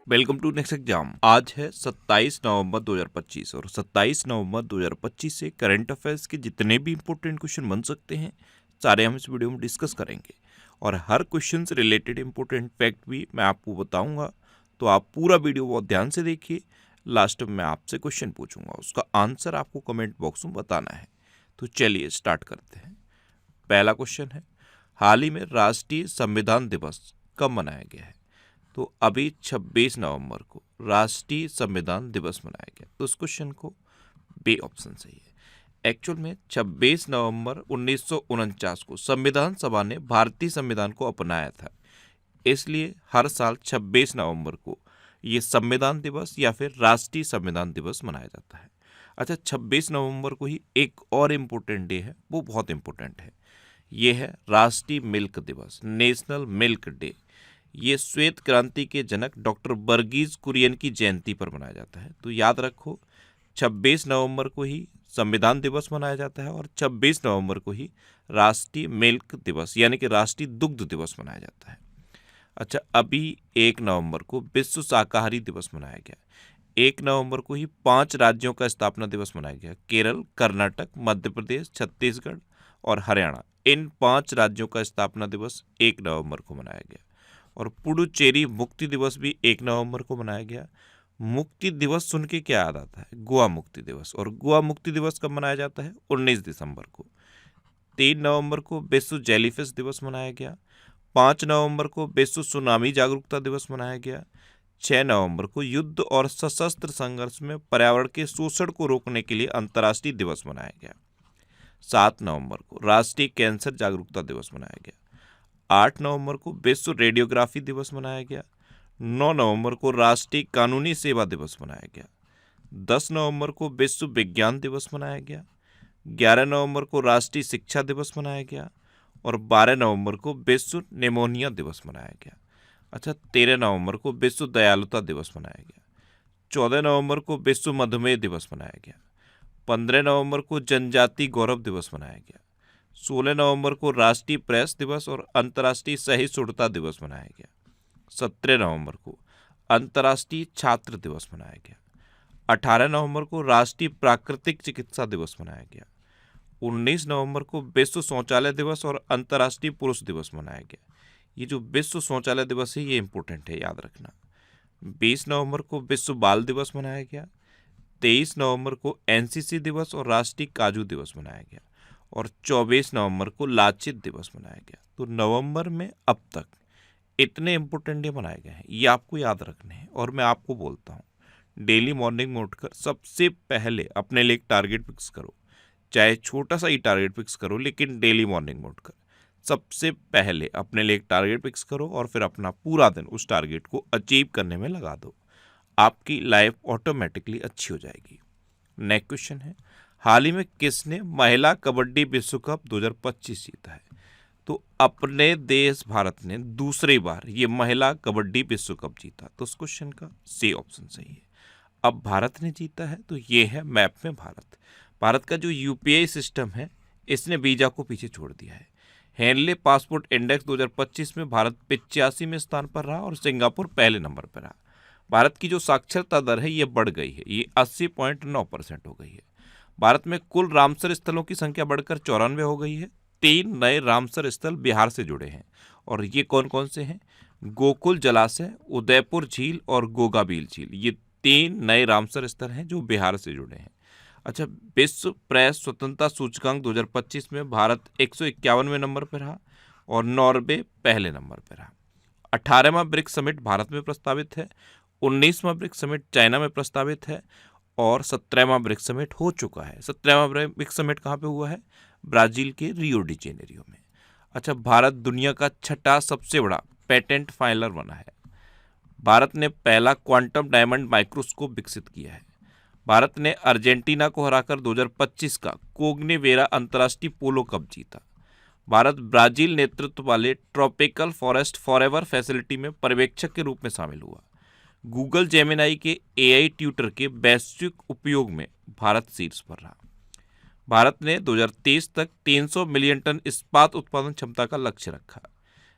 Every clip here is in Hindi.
Welcome to next exam. आज है 27 नवंबर 2025 और 27 नवंबर 2025 से करंट अफेयर्स के जितने भी इंपॉर्टेंट क्वेश्चन बन सकते हैं सारे हम इस वीडियो में डिस्कस करेंगे और हर क्वेश्चन से रिलेटेड इंपॉर्टेंट फैक्ट भी मैं आपको बताऊंगा। तो आप पूरा वीडियो बहुत ध्यान से देखिए। लास्ट में मैं आपसे क्वेश्चन पूछूंगा, उसका आंसर आपको कमेंट बॉक्स में बताना है। तो चलिए स्टार्ट करते हैं। पहला क्वेश्चन है, हाल ही में राष्ट्रीय संविधान दिवस कब मनाया गया है? तो अभी 26 नवंबर को राष्ट्रीय संविधान दिवस मनाया गया। तो इस क्वेश्चन को बी ऑप्शन सही है। एक्चुअल में 26 नवंबर 1949 को संविधान सभा ने भारतीय संविधान को अपनाया था, इसलिए हर साल 26 नवंबर को ये संविधान दिवस या फिर राष्ट्रीय संविधान दिवस मनाया जाता है। अच्छा, 26 नवंबर को ही एक और इम्पोर्टेंट डे है, वो बहुत इम्पोर्टेंट है। ये है राष्ट्रीय मिल्क दिवस, नेशनल मिल्क डे। ये श्वेत क्रांति के जनक डॉक्टर वर्गीज कुरियन की जयंती पर मनाया जाता है। तो याद रखो, 26 नवंबर को ही संविधान दिवस मनाया जाता है और 26 नवंबर को ही राष्ट्रीय मिल्क दिवस यानी कि राष्ट्रीय दुग्ध दिवस मनाया जाता है। अच्छा, अभी 1 नवंबर को विश्व शाकाहारी दिवस मनाया गया। 1 नवंबर को ही 5 राज्यों का स्थापना दिवस मनाया गया। केरल, कर्नाटक, मध्य प्रदेश, छत्तीसगढ़ और हरियाणा, इन 5 राज्यों का स्थापना दिवस 1 नवंबर को मनाया गया। और पुडुचेरी मुक्ति दिवस भी 1 नवंबर को मनाया गया। मुक्ति दिवस सुन के क्या याद आता है? गोवा मुक्ति दिवस। और गोवा मुक्ति दिवस कब मनाया जाता है? 19 दिसंबर को। 3 नवंबर को विश्व जेलीफिश दिवस मनाया गया। 5 नवंबर को विश्व सुनामी जागरूकता दिवस मनाया गया। 6 नवंबर को युद्ध और सशस्त्र संघर्ष में पर्यावरण के शोषण को रोकने के लिए अंतर्राष्ट्रीय दिवस मनाया गया। 7 नवंबर को राष्ट्रीय कैंसर जागरूकता दिवस मनाया गया। 8 नवंबर को विश्व रेडियोग्राफी दिवस मनाया गया। 9 नवंबर को राष्ट्रीय कानूनी सेवा दिवस मनाया गया। 10 नवंबर को विश्व विज्ञान दिवस मनाया गया। 11 नवंबर को राष्ट्रीय शिक्षा दिवस मनाया गया और 12 नवंबर को विश्व निमोनिया दिवस मनाया गया। अच्छा, 13 नवंबर को विश्व दयालुता दिवस मनाया गया। 14 नवंबर को विश्व मधुमेह दिवस मनाया गया। 15 नवंबर को जनजाति गौरव दिवस मनाया गया। 16 नवंबर को राष्ट्रीय प्रेस दिवस और अंतर्राष्ट्रीय सहिष्णुता दिवस मनाया गया। 17 नवंबर को अंतर्राष्ट्रीय छात्र दिवस मनाया गया। 18 नवंबर को राष्ट्रीय प्राकृतिक चिकित्सा दिवस मनाया गया। 19 नवंबर को विश्व शौचालय दिवस और अंतर्राष्ट्रीय पुरुष दिवस मनाया गया। ये जो विश्व शौचालय दिवस है ये इंपॉर्टेंट है, याद रखना। 20 नवंबर को विश्व बाल दिवस मनाया गया। 23 नवंबर को एनसीसी दिवस और राष्ट्रीय काजू दिवस मनाया गया और 24 नवंबर को लाचित दिवस मनाया गया। तो नवंबर में अब तक इतने इंपॉर्टेंट डे मनाए गए हैं, ये आपको याद रखने हैं। और मैं आपको बोलता हूँ, डेली मॉर्निंग में उठकर सबसे पहले अपने लिए एक टारगेट फिक्स करो, चाहे छोटा सा ही टारगेट फिक्स करो, लेकिन डेली मॉर्निंग में उठकर सबसे पहले अपने लिए एक टारगेट फिक्स करो और फिर अपना पूरा दिन उस टारगेट को अचीव करने में लगा दो। आपकी लाइफ ऑटोमेटिकली अच्छी हो जाएगी। नेक्स्ट क्वेश्चन है, हाल ही में किसने महिला कबड्डी विश्व कप 2025 जीता है? तो अपने देश भारत ने दूसरी बार ये महिला कबड्डी विश्व कप जीता। तो उस क्वेश्चन का सी ऑप्शन सही है। अब भारत ने जीता है तो ये है मैप में भारत। भारत का जो यूपीआई सिस्टम है इसने वीजा को पीछे छोड़ दिया है। हेनले पासपोर्ट इंडेक्स 2025 में भारत 85वें स्थान पर रहा और सिंगापुर पहले नंबर पर रहा। भारत की जो साक्षरता दर है ये बढ़ गई है, ये 80.9% हो गई है। भारत में कुल रामसर स्थलों की संख्या बढ़कर 94 हो गई है। 3 नए रामसर स्थल बिहार से जुड़े हैं और ये कौन कौन से हैं? गोकुल जलाशय, उदयपुर झील और गोगाबील झील, ये 3 नए रामसर स्थल हैं जो बिहार से जुड़े हैं। अच्छा, विश्व प्रेस स्वतंत्रता सूचकांक 2025 में भारत 151वें नंबर पर रहा और नॉर्वे पहले नंबर पर रहा। 18वां ब्रिक्स समिट भारत में प्रस्तावित है। 19वां ब्रिक्स समिट चाइना में प्रस्तावित है और 17वां ब्रिक्स समिट हो चुका है। 17वां ब्रिक्स समिट कहाँ पे हुआ है? ब्राजील के रियो डी जेनेरियो में। अच्छा, भारत दुनिया का छठा सबसे बड़ा पेटेंट फाइलर बना है। भारत ने पहला क्वांटम डायमंड माइक्रोस्कोप विकसित किया है। भारत ने अर्जेंटीना को हराकर 2025 का कोग्नेवेरा अंतर्राष्ट्रीय पोलो कप जीता। भारत ब्राजील नेतृत्व वाले ट्रॉपिकल फॉरेस्ट फॉरएवर फैसिलिटी में पर्यवेक्षक के रूप में शामिल हुआ। गूगल जेमिनाई के एआई ट्यूटर के वैश्विक उपयोग में भारत शीर्ष पर रहा। भारत ने 2023 तक 300 मिलियन टन इस्पात उत्पादन क्षमता का लक्ष्य रखा।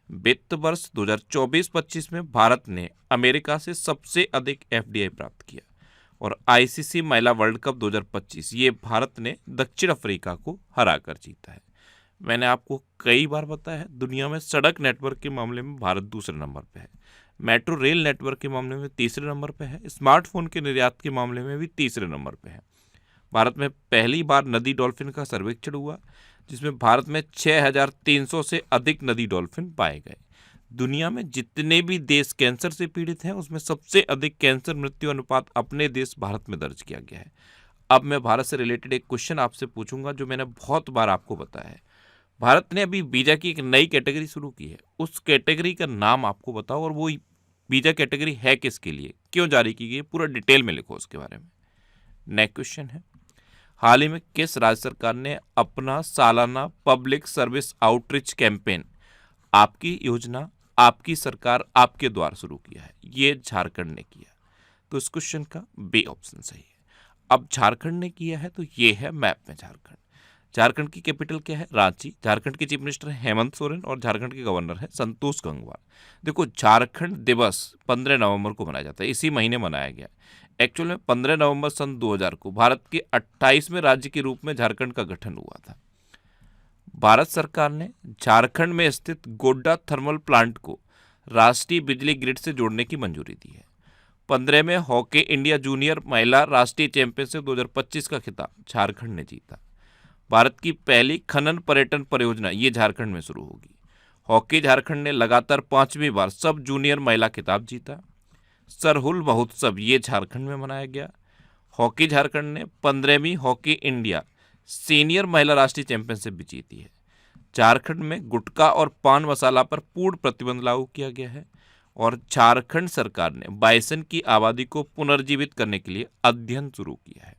वित्त वर्ष 2024-25 में भारत ने अमेरिका से सबसे अधिक एफडीआई प्राप्त किया। और आईसीसी महिला वर्ल्ड कप 2025 ये भारत ने दक्षिण अफ्रीका को हराकर जीता है। मैंने आपको कई बार बताया है, दुनिया में सड़क नेटवर्क के मामले में भारत दूसरे नंबर पे है, मेट्रो रेल नेटवर्क के मामले में तीसरे नंबर पे है, स्मार्टफोन के निर्यात के मामले में भी तीसरे नंबर पे है। भारत में पहली बार नदी डॉल्फिन का सर्वेक्षण हुआ, जिसमें भारत में 6300 से अधिक नदी डॉल्फिन पाए गए। दुनिया में जितने भी देश कैंसर से पीड़ित हैं, उसमें सबसे अधिक कैंसर मृत्यु अनुपात अपने देश भारत में दर्ज किया गया है। अब मैं भारत से रिलेटेड एक क्वेश्चन आपसे पूछूंगा, जो मैंने बहुत बार आपको बताया है। भारत ने अभी वीजा की एक नई कैटेगरी शुरू की है, उस कैटेगरी का नाम आपको बताओ, और वो वीजा कैटेगरी है किसके लिए, क्यों जारी की गई, पूरा डिटेल में लिखो उसके बारे में। नेक्स्ट क्वेश्चन है, हाल ही में किस राज्य सरकार ने अपना सालाना पब्लिक सर्विस आउटरीच कैंपेन आपकी योजना आपकी सरकार आपके द्वार शुरू किया है? ये झारखंड ने किया। तो इस क्वेश्चन का बी ऑप्शन सही है। अब झारखंड ने किया है तो ये है मैप में झारखंड। झारखंड की कैपिटल क्या है? रांची। झारखंड के चीफ मिनिस्टर है हेमंत सोरेन और झारखंड के गवर्नर है संतोष गंगवार। देखो, झारखंड दिवस 15 नवंबर को मनाया जाता है, इसी महीने मनाया गया। एक्चुअल में 15 नवंबर सन 2000 को भारत के 28वें राज्य के रूप में झारखंड का गठन हुआ था। भारत सरकार ने झारखंड में स्थित गोड्डा थर्मल प्लांट को राष्ट्रीय बिजली ग्रिड से जोड़ने की मंजूरी दी है। 15 में हॉकी इंडिया जूनियर महिला राष्ट्रीय चैंपियनशिप 2025 का खिताब झारखंड ने जीता। भारत की पहली खनन पर्यटन परियोजना ये झारखंड में शुरू होगी। हॉकी झारखंड ने लगातार 5वीं बार सब जूनियर महिला खिताब जीता। सरहुल महोत्सव ये झारखंड में मनाया गया। हॉकी झारखंड ने 15वीं हॉकी इंडिया सीनियर महिला राष्ट्रीय चैंपियनशिप भी जीती है। झारखंड में गुटखा और पान मसाला पर पूर्ण प्रतिबंध लागू किया गया है। और झारखंड सरकार ने बाइसन की आबादी को पुनर्जीवित करने के लिए अध्ययन शुरू किया है।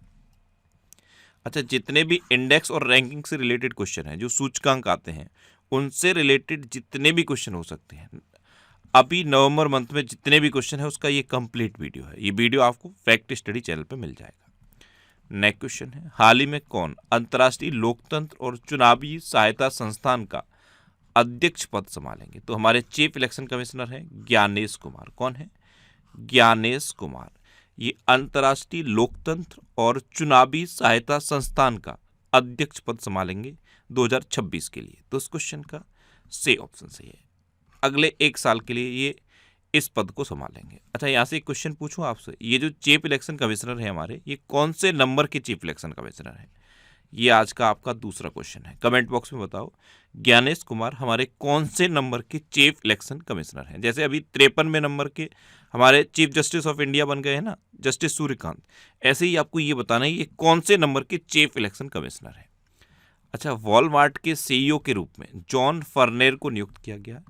अच्छा, जितने भी इंडेक्स और रैंकिंग से रिलेटेड क्वेश्चन हैं, जो सूचकांक आते हैं, उनसे रिलेटेड जितने भी क्वेश्चन हो सकते हैं, अभी नवंबर मंथ में जितने भी क्वेश्चन है उसका ये कंप्लीट वीडियो है। ये वीडियो आपको फैक्ट स्टडी चैनल पे मिल जाएगा। नेक्स्ट क्वेश्चन है, हाल ही में कौन अंतर्राष्ट्रीय लोकतंत्र और चुनावी सहायता संस्थान का अध्यक्ष पद संभालेंगे? तो हमारे चीफ इलेक्शन कमिश्नर हैं ज्ञानेश कुमार। कौन है? ज्ञानेश कुमार। ये अंतर्राष्ट्रीय लोकतंत्र और चुनावी सहायता संस्थान का अध्यक्ष पद संभालेंगे 2026 के लिए। तो इस क्वेश्चन का सी ऑप्शन सही है। अगले 1 साल के लिए ये इस पद को संभालेंगे। अच्छा, यहाँ से एक क्वेश्चन पूछूं आपसे, ये जो चीफ इलेक्शन कमिश्नर है हमारे, ये कौन से नंबर के चीफ इलेक्शन कमिश्नर है? ये आज का आपका दूसरा क्वेश्चन है। कमेंट बॉक्स में बताओ, ज्ञानेश कुमार हमारे कौन से नंबर के चीफ इलेक्शन कमिश्नर हैं? जैसे अभी 53वें नंबर के हमारे चीफ जस्टिस ऑफ इंडिया बन गए हैं ना, जस्टिस सूर्यकांत, ऐसे ही आपको ये बताना है ये कौन से नंबर के चीफ इलेक्शन कमिश्नर है। अच्छा, वॉलमार्ट के सीईओ के रूप में जॉन फर्नेर को नियुक्त किया गया।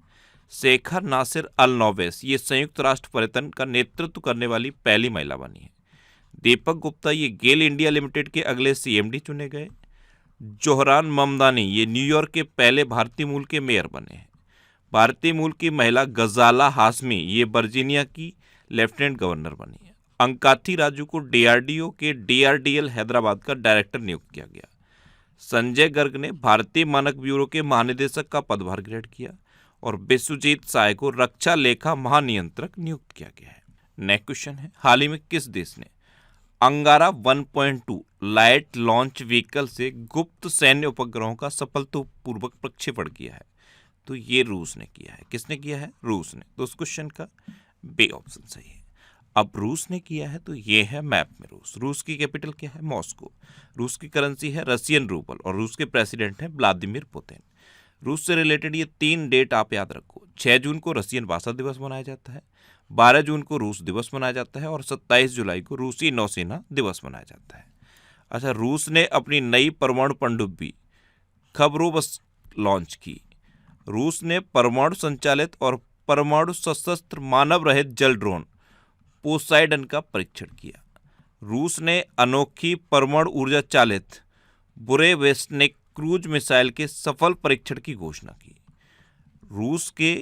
शेखर नासिर अल नोवेस ये संयुक्त राष्ट्र पर्यटन का नेतृत्व करने वाली पहली महिला बनी है। दीपक गुप्ता ये गेल इंडिया लिमिटेड के अगले सीएमडी चुने गए। जोहरान ममदानी ये न्यूयॉर्क के पहले भारतीय मूल के मेयर बने हैं। भारतीय मूल की महिला गजाला हाशमी ये वर्जीनिया की लेफ्टिनेंट गवर्नर बनी है। अंकाथी राजू को डीआरडीओ के डीआरडीएल हैदराबाद का डायरेक्टर नियुक्त किया गया। संजय गर्ग ने भारतीय मानक ब्यूरो के महानिदेशक का पदभार ग्रहण किया। और विश्वजीत साय को रक्षा लेखा महानियंत्रक नियुक्त किया गया है। नेक्स्ट क्वेश्चन है, हाल ही में किस देश ने अंगारा 1.2 लाइट लॉन्च व्हीकल से गुप्त सैन्य उपग्रहों का सफलतापूर्वक प्रक्षेपण किया है? तो ये रूस ने किया है। किसने किया है? रूस ने। तो उस क्वेश्चन का बी ऑप्शन सही है। अब रूस ने किया है तो ये है मैप में रूस। रूस की कैपिटल क्या है? मॉस्को। रूस की करेंसी है रशियन रूबल और रूस के प्रेसिडेंट हैं व्लादिमीर पुतिन। रूस से रिलेटेड ये 3 डेट आप याद रखो। 6 जून को रशियन भाषा दिवस मनाया जाता है, 12 जून को रूस दिवस मनाया जाता है और 27 जुलाई को रूसी नौसेना दिवस मनाया जाता है। अच्छा, रूस ने अपनी नई परमाणु पनडुब्बी खबरोवस्क लॉन्च की। रूस ने परमाणु संचालित और परमाणु सशस्त्र मानव रहित जल ड्रोन पोसाइडन का परीक्षण किया। रूस ने अनोखी परमाणु ऊर्जा चालित बुरेवेस्टनिक क्रूज मिसाइल के सफल परीक्षण की घोषणा की। रूस के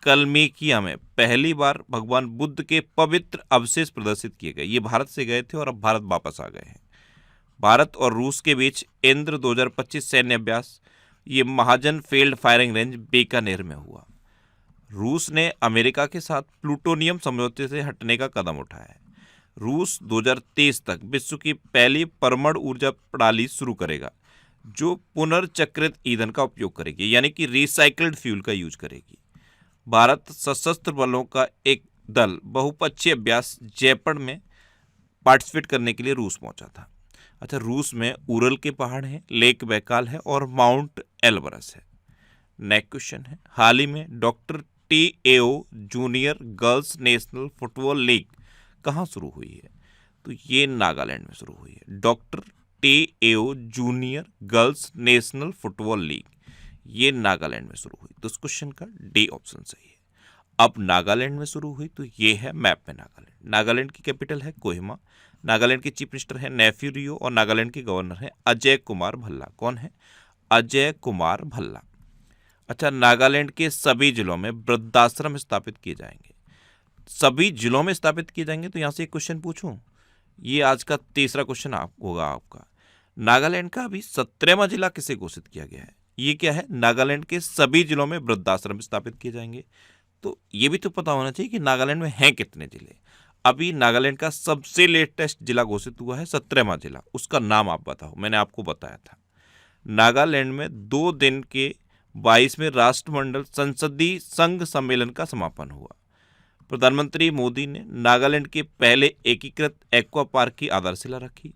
कलमेकिया में पहली बार भगवान बुद्ध के पवित्र अवशेष प्रदर्शित किए गए। ये भारत से गए थे और अब भारत वापस आ गए हैं। भारत और रूस के बीच इंद्र 2025 सैन्य अभ्यास ये महाजन फील्ड फायरिंग रेंज बीकानेर में हुआ। रूस ने अमेरिका के साथ प्लूटोनियम समझौते से हटने का कदम उठाया है। रूस 2023 तक विश्व की पहली परमाणु ऊर्जा प्रणाली शुरू करेगा जो पुनर्चक्रित ईंधन का उपयोग करेगी, यानी कि रिसाइकल्ड फ्यूल का यूज करेगी। भारत सशस्त्र बलों का एक दल बहुपक्षीय अभ्यास जयपुर में पार्टिसिपेट करने के लिए रूस पहुंचा था। अच्छा, रूस में उरल के पहाड़ हैं, लेक बैकाल है और माउंट एल्बरस है। नेक्स्ट क्वेश्चन है, हाल ही में doctor TAO junior girls national football league कहाँ शुरू हुई है? तो ये नागालैंड में शुरू हुई है। Doctor TAO junior girls national football league, ये नागालैंड में शुरू हुई। तो इस क्वेश्चन का डी ऑप्शन सही है। अब नागालैंड में शुरू हुई तो ये है मैप में नागालैंड। नागालैंड की कैपिटल है कोहिमा। नागालैंड के चीफ मिनिस्टर है नेफ्यू रियो और नागालैंड के गवर्नर है अजय कुमार भल्ला। कौन है? अजय कुमार भल्ला। अच्छा, नागालैंड के सभी जिलों में वृद्धाश्रम स्थापित किए जाएंगे। सभी जिलों में स्थापित किए जाएंगे। तो यहाँ से एक क्वेश्चन पूछूं, ये आज का तीसरा क्वेश्चन होगा आपका। नागालैंड का अभी 17वां जिला किसे घोषित किया गया है? ये क्या है? नागालैंड के सभी जिलों में वृद्धाश्रम स्थापित किए जाएंगे। तो ये भी तो पता होना चाहिए कि नागालैंड में हैं कितने जिले। अभी नागालैंड का सबसे लेटेस्ट जिला घोषित हुआ है 17वां जिला। उसका नाम आप बताओ, मैंने आपको बताया था। नागालैंड में 2 दिन के 22वें राष्ट्रमंडल संसदीय संघ सम्मेलन का समापन हुआ। प्रधानमंत्री मोदी ने नागालैंड के पहले एकीकृत एक्वा पार्क की आधारशिला रखी।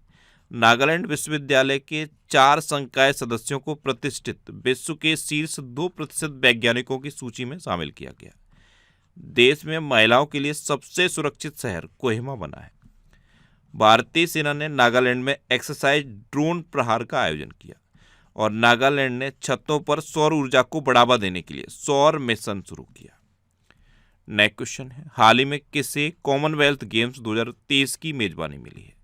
नागालैंड विश्वविद्यालय के 4 संकाय सदस्यों को प्रतिष्ठित विश्व के शीर्ष 2% वैज्ञानिकों की सूची में शामिल किया गया। देश में महिलाओं के लिए सबसे सुरक्षित शहर कोहिमा बना है। भारतीय सेना ने नागालैंड में एक्सरसाइज ड्रोन प्रहार का आयोजन किया और नागालैंड ने छतों पर सौर ऊर्जा को बढ़ावा देने के लिए सौर मिशन शुरू किया। नेक्स्ट क्वेश्चन है, हाल ही में किसे कॉमनवेल्थ गेम्स 2023 की मेजबानी मिली है?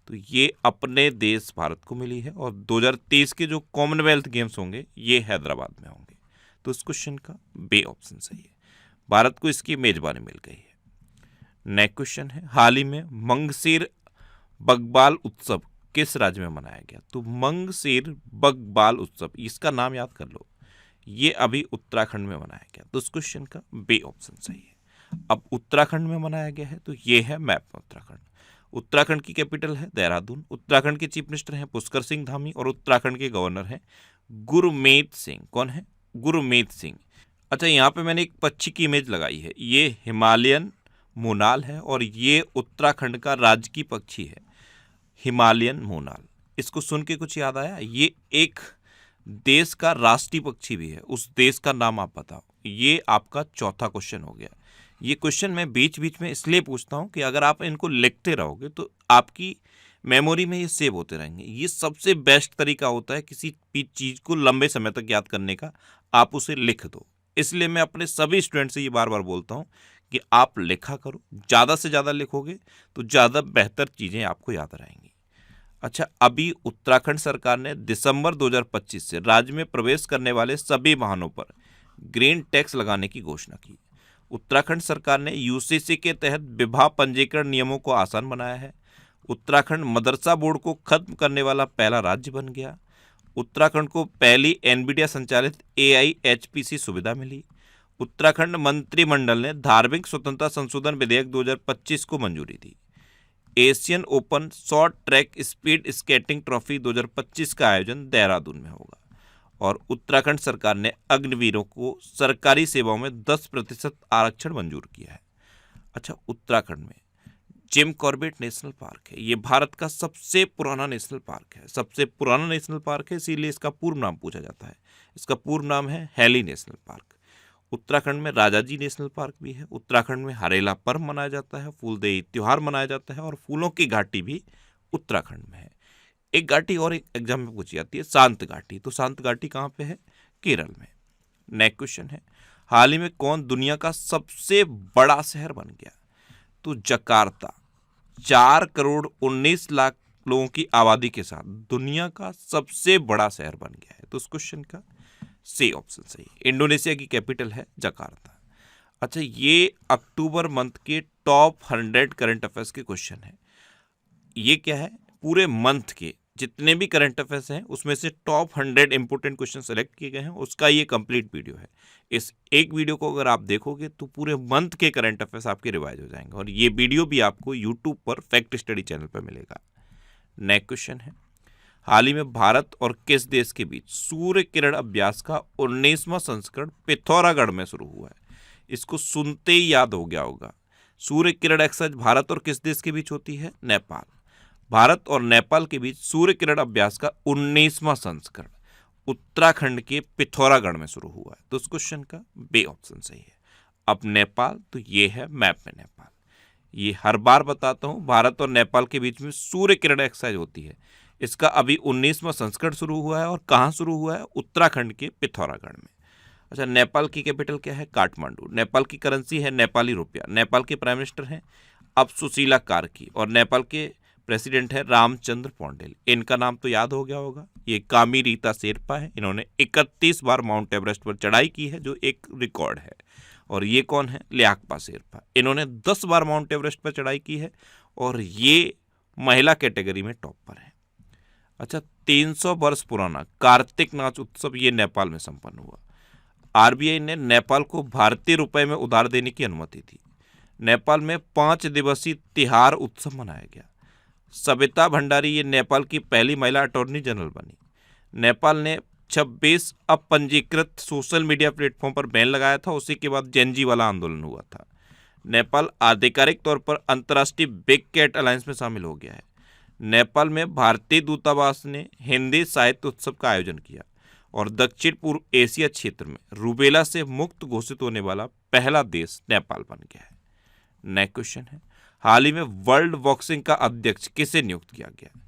तो ये अपने देश भारत को मिली है और 2023 के जो कॉमनवेल्थ गेम्स होंगे ये हैदराबाद में होंगे। तो इस क्वेश्चन का बी ऑप्शन सही है। भारत को इसकी मेजबानी मिल गई है। नेक्स्ट क्वेश्चन है, हाल ही में मंगसेर बग्बाल उत्सव किस राज्य में मनाया गया? तो मंगसेर बग्बाल उत्सव, इसका नाम याद कर लो, ये अभी उत्तराखंड में मनाया गया। तो इस क्वेश्चन का बी ऑप्शन सही है। अब उत्तराखंड में मनाया गया है तो ये है मैप में उत्तराखंड। उत्तराखंड की कैपिटल है देहरादून। उत्तराखंड के चीफ मिनिस्टर हैं पुष्कर सिंह धामी और उत्तराखंड के गवर्नर हैं गुरमीत सिंह। कौन है? गुरमीत सिंह। अच्छा, यहाँ पे मैंने एक पक्षी की इमेज लगाई है, ये हिमालयन मोनाल है और ये उत्तराखंड का राजकीय पक्षी है हिमालयन मोनाल। इसको सुन के कुछ याद आया? ये एक देश का राष्ट्रीय पक्षी भी है, उस देश का नाम आप बताओ। ये आपका चौथा क्वेश्चन हो गया। ये क्वेश्चन मैं बीच बीच में इसलिए पूछता हूँ कि अगर आप इनको लिखते रहोगे तो आपकी मेमोरी में ये सेव होते रहेंगे। ये सबसे बेस्ट तरीका होता है किसी भी चीज़ को लंबे समय तक याद करने का, आप उसे लिख दो। इसलिए मैं अपने सभी स्टूडेंट से ये बार बार बोलता हूँ कि आप लिखा करो, ज़्यादा से ज़्यादा लिखोगे तो ज़्यादा बेहतर चीज़ें आपको याद रहेंगी। अच्छा, अभी उत्तराखंड सरकार ने दिसंबर 2025 से राज्य में प्रवेश करने वाले सभी वाहनों पर ग्रीन टैक्स लगाने की घोषणा की। उत्तराखंड सरकार ने UCC के तहत विवाह पंजीकरण नियमों को आसान बनाया है। उत्तराखंड मदरसा बोर्ड को खत्म करने वाला पहला राज्य बन गया। उत्तराखंड को पहली NVIDIA संचालित AI HPC सुविधा मिली। उत्तराखंड मंत्रिमंडल ने धार्मिक स्वतंत्रता संशोधन विधेयक 2025 को मंजूरी दी। Asian open short track speed skating trophy 2025 का आयोजन देहरादून में होगा और उत्तराखंड सरकार ने अग्निवीरों को सरकारी सेवाओं में 10% आरक्षण मंजूर किया है। अच्छा, उत्तराखंड में जिम कॉर्बेट नेशनल पार्क है। ये भारत का सबसे पुराना नेशनल पार्क है। सबसे पुराना नेशनल पार्क है, इसीलिए इसका पूर्व नाम पूछा जाता है। इसका पूर्व नाम है हैली नेशनल पार्क। उत्तराखंड में राजाजी नेशनल पार्क भी है। उत्तराखंड में हरेला पर्व मनाया जाता है, फूलदेई त्योहार मनाया जाता है और फूलों की घाटी भी उत्तराखंड में है। एक घाटी और एक एग्जाम में पूछी जाती है, शांत घाटी। तो शांत घाटी कहाँ पे है? केरल में। नेक्स्ट क्वेश्चन है, हाल ही में कौन दुनिया का सबसे बड़ा शहर बन गया? तो जकार्ता 4 करोड़ 19 लाख लोगों की आबादी के साथ दुनिया का सबसे बड़ा शहर बन गया है। तो उस क्वेश्चन का सी ऑप्शन सही। इंडोनेशिया की कैपिटल है जकार्ता। अच्छा, ये अक्टूबर मंथ के टॉप 100 करंट अफेयर्स के क्वेश्चन है। ये क्या है? पूरे मंथ के जितने भी करंट अफेयर्स हैं उसमें से टॉप 100 इंपोर्टेंट क्वेश्चन सेलेक्ट किए गए हैं, उसका ये कंप्लीट वीडियो है। इस एक वीडियो को अगर आप देखोगे तो पूरे मंथ के करंट अफेयर्स आपके रिवाइज हो जाएंगे, और ये वीडियो भी आपको यूट्यूब पर फैक्ट स्टडी चैनल पर मिलेगा। नेक्स्ट क्वेश्चन है, हाल ही में भारत और किस देश के बीच सूर्य किरण अभ्यास का 19वां संस्करण पिथौरागढ़ में शुरू हुआ है? इसको सुनते ही याद हो गया होगा। सूर्य किरण एक्सरसाइज भारत और किस देश के बीच होती है? नेपाल। भारत और नेपाल के बीच सूर्य किरण अभ्यास का 19वां संस्करण उत्तराखंड के पिथौरागढ़ में शुरू हुआ है। तो इस क्वेश्चन का बी ऑप्शन सही है। अब नेपाल, तो ये है मैप में नेपाल। ये हर बार बताता हूं, भारत और नेपाल के बीच में सूर्य किरण एक्सरसाइज होती है। इसका अभी 19वां संस्करण शुरू हुआ है, और कहाँ शुरू हुआ है? उत्तराखंड के पिथौरागढ़ में। अच्छा, नेपाल की कैपिटल क्या है? काठमांडू। नेपाल की करेंसी है नेपाली रुपया। नेपाल के प्राइम मिनिस्टर हैं अब सुशीला कार्की, और नेपाल के प्रेसिडेंट है रामचंद्र पौडेल। इनका नाम तो याद हो गया होगा, ये कामी रीता शेरपा है। इन्होंने 31 बार माउंट एवरेस्ट पर चढ़ाई की है, जो एक रिकॉर्ड है। और ये कौन है? लियाकपा शेरपा। इन्होंने 10 बार माउंट एवरेस्ट पर चढ़ाई की है, और ये महिला कैटेगरी में टॉप पर है। अच्छा, 300 वर्ष पुराना कार्तिक नाच उत्सव ये नेपाल में संपन्न हुआ। आरबीआई ने नेपाल को भारतीय रुपए में उधार देने की अनुमति दी। नेपाल में 5 दिवसीय तिहार उत्सव मनाया गया। सविता भंडारी ये नेपाल की पहली महिला अटॉर्नी जनरल बनी। नेपाल ने 26 अपंजीकृत सोशल मीडिया प्लेटफॉर्म पर बैन लगाया था, उसी के बाद जेनजी वाला आंदोलन हुआ था। नेपाल आधिकारिक तौर पर अंतर्राष्ट्रीय बिग कैट अलायंस में शामिल हो गया है। नेपाल में भारतीय दूतावास ने हिंदी साहित्य उत्सव का आयोजन किया, और दक्षिण पूर्व एशिया क्षेत्र में रूबेला से मुक्त घोषित होने वाला पहला देश नेपाल बन गया है। नेक्स्ट क्वेश्चन है, हाल ही में वर्ल्ड बॉक्सिंग का अध्यक्ष किसे नियुक्त किया गया?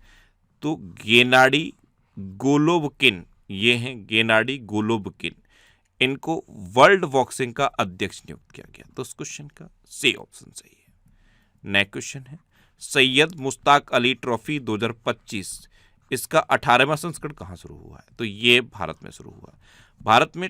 तो गेनाडी गोलोबकिन, ये हैं गेनाडी गोलोबकिन। इनको वर्ल्ड बॉक्सिंग का अध्यक्ष नियुक्त किया गया। तो इस क्वेश्चन का सी ऑप्शन सही है। नेक्स्ट क्वेश्चन है, सैयद मुश्ताक अली ट्रॉफी 2025, इसका 18वां संस्करण कहाँ शुरू हुआ है? तो ये भारत में शुरू हुआ। भारत में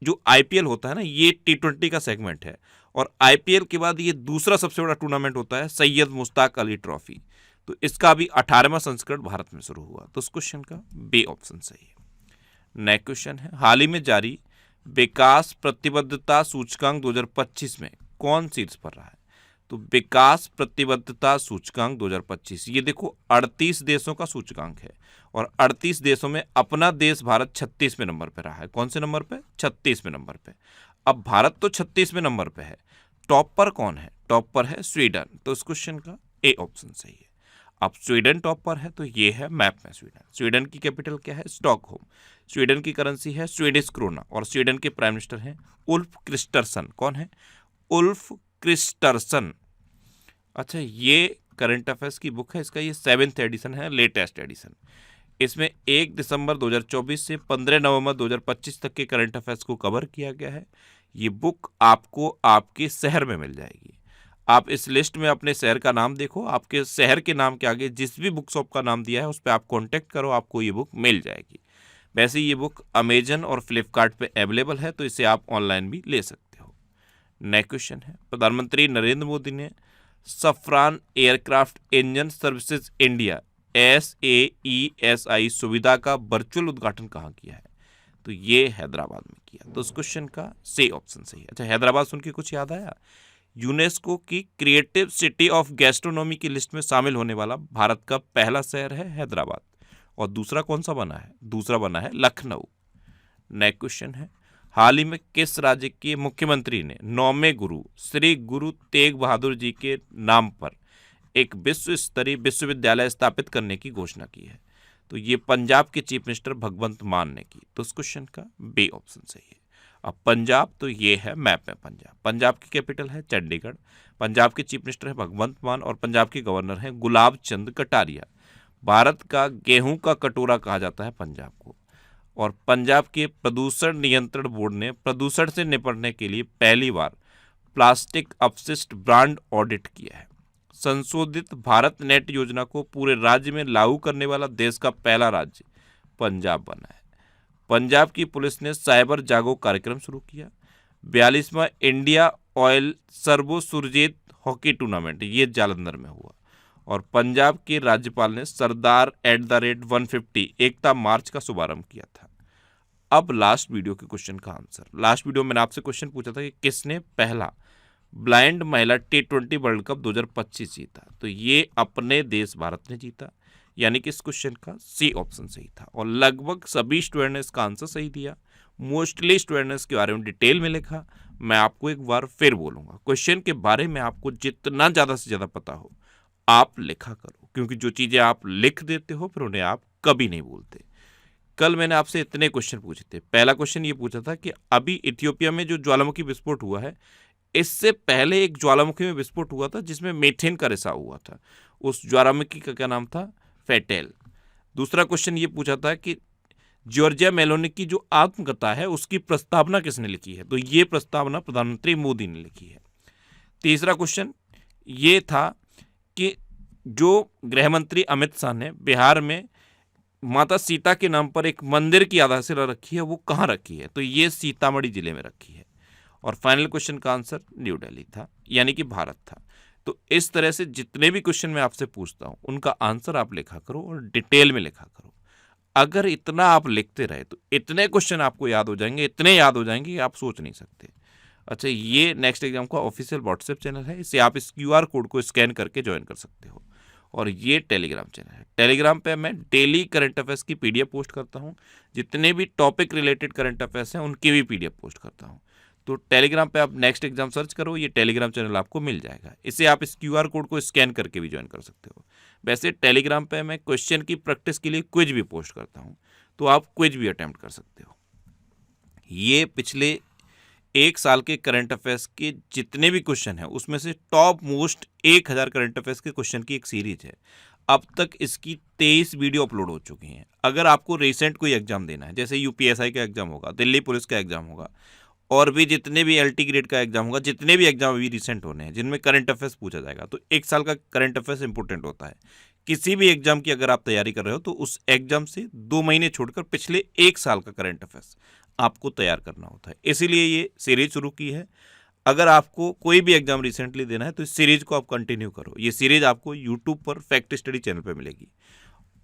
जो आईपीएल होता है ना, ये T20 का सेगमेंट है, और आईपीएल के बाद ये दूसरा सबसे बड़ा टूर्नामेंट होता है सैयद मुश्ताक अली ट्रॉफी। तो इसका भी 18वां संस्करण भारत में शुरू हुआ। तो इस क्वेश्चन का बी ऑप्शन सही है। नेक्स्ट क्वेश्चन है, हाल ही में जारी विकास प्रतिबद्धता सूचकांक 2025 में कौन शीर्ष पर रहा है? तो विकास प्रतिबद्धता सूचकांक 2025, ये देखो 38 देशों का सूचकांक है, और 38 देशों में अपना देश भारत 36वें नंबर पर रहा है। कौन से नंबर पे? 36वें नंबर पे। अब भारत तो 36वें नंबर पे है, टॉप पर कौन है? टॉप पर है स्वीडन। तो इस क्वेश्चन का ए ऑप्शन सही है। अब स्वीडन टॉप पर है, तो ये है मैप में स्वीडन। स्वीडन की कैपिटल क्या है? स्टॉकहोम। स्वीडन की करेंसी है स्वीडिश क्रोना, और स्वीडन के प्राइम मिनिस्टर हैं उल्फ क्रिस्टरसन। कौन है? Ulf Kristersson. अच्छा, ये करंट अफेयर्स की बुक है, इसका ये 7th एडिशन है, लेटेस्ट एडिशन। इसमें 1 दिसंबर 2024 से 15 नवंबर 2025 तक के करंट अफेयर्स को कवर किया गया है। ये बुक आपको आपके शहर में मिल जाएगी। आप इस लिस्ट में अपने शहर का नाम देखो, आपके शहर के नाम के आगे जिस भी बुक शॉप का नाम दिया है उस पर आप कॉन्टैक्ट करो, आपको ये बुक मिल जाएगी। वैसे ये बुक अमेजन और फ्लिपकार्ट पे अवेलेबल है, तो इसे आप ऑनलाइन भी ले सकते हो। नेक्स्ट क्वेश्चन है, प्रधानमंत्री नरेंद्र मोदी ने Safran aircraft engine services India SAESI सुविधा का वर्चुअल उद्घाटन कहाँ किया है? तो ये हैदराबाद में किया। तो इस क्वेश्चन का सी ऑप्शन सही है। अच्छा, हैदराबाद सुन के कुछ याद आया? यूनेस्को की क्रिएटिव सिटी ऑफ गैस्ट्रोनॉमी की लिस्ट में शामिल होने वाला भारत का पहला शहर है हैदराबाद। और दूसरा कौन सा बना है? दूसरा बना है लखनऊ। नेक्स्ट क्वेश्चन है, हाल ही में किस राज्य के मुख्यमंत्री ने 9वें गुरु श्री गुरु तेग बहादुर जी के नाम पर एक विश्व स्तरीय विश्वविद्यालय स्थापित करने की घोषणा की है? तो ये पंजाब के चीफ मिनिस्टर भगवंत मान ने की। तो इस क्वेश्चन का बी ऑप्शन सही है। अब पंजाब, तो ये है मैप में पंजाब। पंजाब की कैपिटल है चंडीगढ़। पंजाब के चीफ मिनिस्टर है भगवंत मान, और पंजाब के गवर्नर हैं गुलाब चंद कटारिया। भारत का गेहूं का कटोरा कहा जाता है पंजाब को। और पंजाब के प्रदूषण नियंत्रण बोर्ड ने प्रदूषण से निपटने के लिए पहली बार प्लास्टिक अपशिष्ट ब्रांड ऑडिट किया है। संशोधित भारत नेट योजना को पूरे राज्य में लागू करने वाला देश का पहला राज्य पंजाब बना है। पंजाब की पुलिस ने साइबर जागो कार्यक्रम शुरू किया। 42वां India oil servo Surjit hockey tournament ये जालंधर में हुआ। और पंजाब के राज्यपाल ने सरदार @150 एकता मार्च का शुभारंभ किया था। अब लास्ट वीडियो के क्वेश्चन का आंसर। लास्ट वीडियो में मैंने आपसे क्वेश्चन पूछा था कि किसने पहला ब्लाइंड महिला T20 वर्ल्ड कप 2025 जीता, तो ये अपने देश भारत ने जीता, यानी कि इस क्वेश्चन का सी ऑप्शन सही था। और लगभग सभी स्टूडेंट ने इसका आंसर सही दिया। मोस्टली स्टूडेंट ने इसके बारे में डिटेल में लिखा। मैं आपको एक बार फिर बोलूँगा, क्वेश्चन के बारे में आपको जितना ज़्यादा से ज़्यादा पता हो आप लिखा करो, क्योंकि जो चीज़ें आप लिख देते हो फिर उन्हें आप कभी नहीं भूलते। कल मैंने आपसे इतने क्वेश्चन पूछे थे। पहला क्वेश्चन ये पूछा था कि अभी इथियोपिया में जो ज्वालामुखी विस्फोट हुआ है, इससे पहले एक ज्वालामुखी में विस्फोट हुआ था जिसमें मीथेन का रिसाव हुआ था। उस ज्वालामुखी का क्या नाम था? फेटेल। दूसरा क्वेश्चन ये पूछा था कि जॉर्जिया मेलोनी की जो आत्मकथा है उसकी प्रस्तावना किसने लिखी है, तो ये प्रस्तावना प्रधानमंत्री मोदी ने लिखी है। तीसरा क्वेश्चन ये था कि जो गृह मंत्री अमित शाह ने बिहार में माता सीता के नाम पर एक मंदिर की आधारशिला रखी है, वो कहाँ रखी है, तो ये सीतामढ़ी जिले में रखी है। और फाइनल क्वेश्चन का आंसर न्यू दिल्ली था, यानी कि भारत था। तो इस तरह से जितने भी क्वेश्चन मैं आपसे पूछता हूँ उनका आंसर आप लिखा करो और डिटेल में लिखा करो। अगर इतना आप लिखते रहे तो इतने क्वेश्चन आपको याद हो जाएंगे, इतने याद हो जाएंगे कि आप सोच नहीं सकते। अच्छा, ये नेक्स्ट एग्जाम का ऑफिशियल व्हाट्सएप चैनल है, इसे आप इस QR कोड को स्कैन करके ज्वाइन कर सकते हो। और ये टेलीग्राम चैनल है। टेलीग्राम पे मैं डेली करंट अफेयर्स की PDF पोस्ट करता हूँ। जितने भी टॉपिक रिलेटेड करंट अफेयर्स हैं उनकी भी PDF पोस्ट करता हूँ। तो टेलीग्राम पे आप नेक्स्ट एग्जाम सर्च करो, ये टेलीग्राम चैनल आपको मिल जाएगा। इसे आप इस QR कोड को स्कैन करके भी ज्वाइन कर सकते हो। वैसे टेलीग्राम पे मैं क्वेश्चन की प्रैक्टिस के लिए क्विज भी पोस्ट करता हूँ, तो आप क्विज भी अटेम्प्ट कर सकते हो। ये पिछले एक साल के करंट अफेयर्स के जितने भी क्वेश्चन हैं उसमें से टॉप मोस्ट 1000 करंट अफेयर्स के क्वेश्चन की एक सीरीज है। अब तक इसकी 23 वीडियो अपलोड हो चुकी हैं। अगर आपको रिसेंट कोई एग्जाम देना है, जैसे UPSI का एग्जाम होगा, दिल्ली पुलिस का एग्जाम होगा, और भी जितने भी LT ग्रेड का एग्जाम होगा, जितने भी एग्जाम अभी रिसेंट होने हैं जिनमें करंट अफेयर्स पूछा जाएगा, तो एक साल का करंट अफेयर्स इंपॉर्टेंट होता है। किसी भी एग्जाम की अगर आप तैयारी कर रहे हो तो उस एग्जाम से 2 महीने छोड़कर पिछले एक साल का करंट अफेयर्स आपको तैयार करना होता है, इसीलिए ये सीरीज शुरू की है। अगर आपको कोई भी एग्जाम रिसेंटली देना है तो इस सीरीज को आप कंटिन्यू करो। ये सीरीज आपको यूट्यूब पर फैक्ट स्टडी चैनल पर मिलेगी।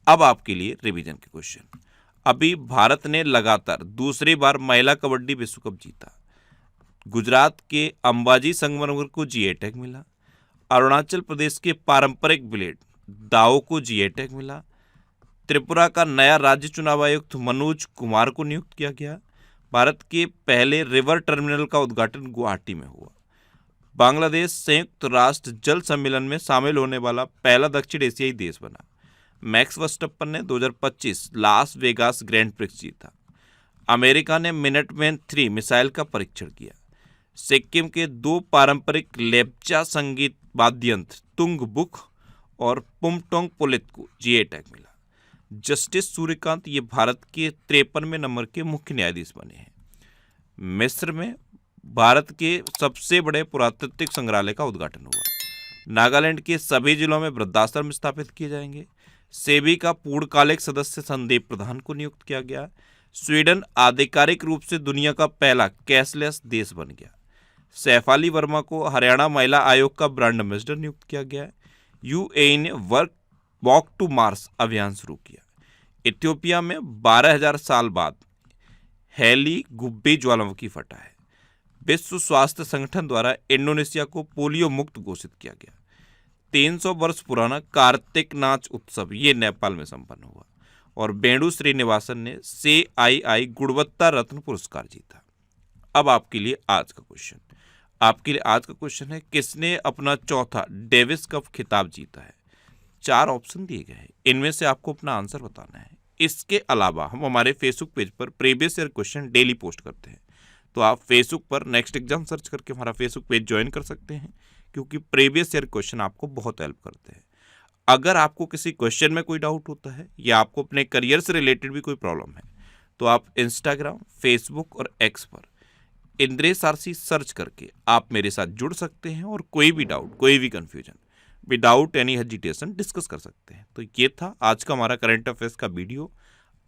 अब आपके लिए रिवीजन के क्वेश्चन। अभी भारत ने लगातार दूसरी बार महिला कबड्डी विश्व कप जीता। गुजरात के अंबाजी संगमरमर को GI टैग मिला। अरुणाचल प्रदेश के पारंपरिक ब्लेड दाओ को GI टैग मिला। त्रिपुरा का नया राज्य चुनाव आयुक्त मनोज कुमार को नियुक्त किया गया। भारत के पहले रिवर टर्मिनल का उद्घाटन गुवाहाटी में हुआ। बांग्लादेश संयुक्त राष्ट्र जल सम्मेलन में शामिल होने वाला पहला दक्षिण एशियाई देश बना। मैक्स वर्स्टप्पन ने 2025 लास वेगास ग्रैंड प्रिक्स जीता। अमेरिका ने मिनटमैन 3 मिसाइल का परीक्षण किया। सिक्किम के 2 पारंपरिक लेप्चा संगीत वाद्य यंत्र तुंगबुक और पुमटोंग पुलित को GI टैग मिला। जस्टिस सूर्यकांत ये भारत के 53वें नंबर के मुख्य न्यायाधीश बने हैं। मिस्र में भारत के सबसे बड़े पुरातात्विक संग्रहालय का उद्घाटन हुआ। नागालैंड के सभी जिलों में वृद्धाश्रम स्थापित किए जाएंगे। सेबी का पूर्णकालिक सदस्य संदीप प्रधान को नियुक्त किया गया। स्वीडन आधिकारिक रूप से दुनिया का पहला कैशलेस देश बन गया। सैफाली वर्मा को हरियाणा महिला आयोग का ब्रांड एम्बेसडर नियुक्त किया गया। UAE ने वॉक टू मार्स अभियान शुरू किया। इथियोपिया में 12,000 साल बाद हेली गुब्बी ज्वालामुखी फटा है। विश्व स्वास्थ्य संगठन द्वारा इंडोनेशिया को पोलियो मुक्त घोषित किया गया। 300 वर्ष पुराना कार्तिक नाच उत्सव ये नेपाल में संपन्न हुआ। और बेणु श्रीनिवासन ने CII गुणवत्ता रत्न पुरस्कार जीता। अब आपके लिए आज का क्वेश्चन। आपके लिए आज का क्वेश्चन है, किसने अपना चौथा डेविस कप खिताब जीता है? 4 ऑप्शन दिए गए हैं, इनमें से आपको अपना आंसर बताना है। इसके अलावा हम हमारे फेसबुक पेज पर previous year question daily post करते हैं, तो आप फेसबुक पर नेक्स्ट एग्जाम सर्च करके हमारा फेसबुक पेज ज्वाइन कर सकते हैं, क्योंकि प्रीवियस ईयर क्वेश्चन आपको बहुत हेल्प करते हैं। अगर आपको किसी क्वेश्चन में कोई डाउट होता है या आपको अपने करियर से रिलेटेड भी कोई प्रॉब्लम है, तो आप इंस्टाग्राम, फेसबुक और X पर इंद्रेश RC सर्च करके आप मेरे साथ जुड़ सकते हैं और कोई भी डाउट, कोई भी confusion without any hesitation discuss कर सकते हैं। तो ये था आज का हमारा करंट अफेयर्स का वीडियो।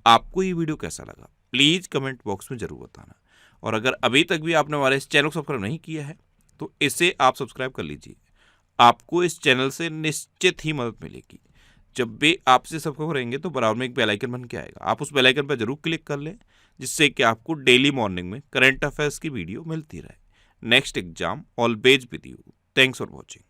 आपको ये वीडियो कैसा लगा प्लीज़ कमेंट बॉक्स में ज़रूर बताना। और अगर अभी तक भी आपने हमारे इस चैनल को सब्सक्राइब नहीं किया है तो इसे आप सब्सक्राइब कर लीजिए। आपको इस चैनल से निश्चित ही मदद मिलेगी। जब भी आपसे सब खबर रहेंगे तो बराबर में एक बेल आइकन बन के आएगा, आप उस बेल आइकन पर जरूर क्लिक कर लें, जिससे कि आपको डेली मॉर्निंग में करंट अफेयर्स की वीडियो मिलती रहे। Next exam always with you. Thanks for watching.